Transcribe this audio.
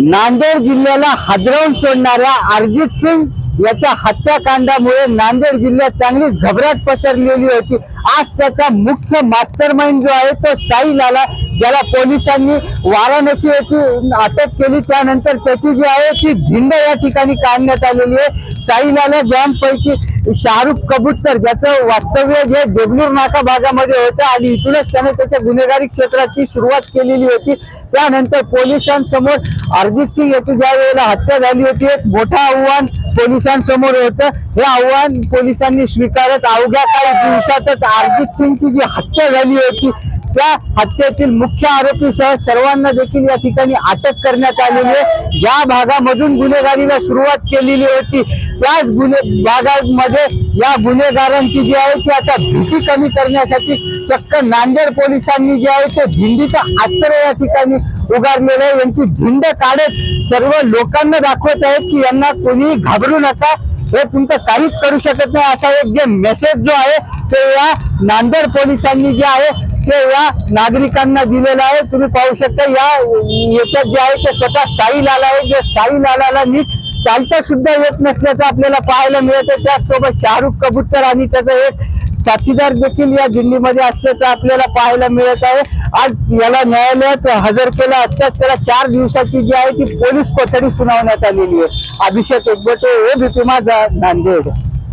नांदेड जिल्ह्याला हादरवून सोडणाऱ्या अरिजित सिंग याच्या हत्याकांडामुळे नांदेड जिल्ह्यात चांगलीच घबराट पसरलेली होती। आज त्याचा मुख्य मास्टरमाइंड जो आहे तो साई लाला, ज्याला पोलिसांनी वाराणसी येथे अटक केली, त्यानंतर त्याची जी आहे ती धिंड या ठिकाणी काढण्यात आलेली आहे। साई लाला गँगपैकी शाहरुख कबूतर, ज्याचं वास्तव्य जे देगलूर नाका भागामध्ये होतं आणि इथूनच त्याने त्याच्या गुन्हेगारी क्षेत्राची सुरुवात केलेली होती। त्यानंतर पोलिसांसमोर अरिजित सिंग याची ज्या वेळेला हत्या झाली होती, एक मोठं आव्हान पोलिसांसमोर होतं। हे आव्हान पोलिसांनी स्वीकारत अवघ्या काही दिवसातच अरिजित सिंगची जी हत्या झाली होती, त्या हत्येतील मुख्य आरोपीसह सर्वांना देखील या ठिकाणी अटक करण्यात आलेली आहे। ज्या भागामधून गुन्हेगारीला सुरुवात केलेली होती, त्याच भागामध्ये या गुन्हेगारांची जी आहे ती आता भीती कमी करण्यासाठी चक्क नांदेड पोलिसांनी जे आहे ते धिंडीचा अस्त्र या ठिकाणी उगारलेलं आहे। यांची धिंड काढत सर्व लोकांना दाखवत आहेत की यांना कोणी घाबरू नका, हे तुमचं काहीच करू शकत नाही, असा एक जे मेसेज जो आहे ते या नांदेड पोलिसांनी जे आहे ते या नागरिकांना दिलेला आहे। तुम्ही पाहू शकता याच्यात जे आहे ते स्वतः साई लाला आहे, जे साई लालाला नीट चालता सुद्धा येत नसल्याचं आपल्याला पाहायला मिळतं। त्याचसोबत शाहरुख कबूतर आणि त्याचा एक साथीदार देखील या दिंडीमध्ये असल्याचं आपल्याला पाहायला मिळत आहे। आज याला न्यायालयात हजर केलं असताच त्याला 4 दिवसाची जी आहे ती पोलीस कोठडी सुनावण्यात आलेली आहे। अभिषेक एकबोटे, एबीपी माझा, नांदेड।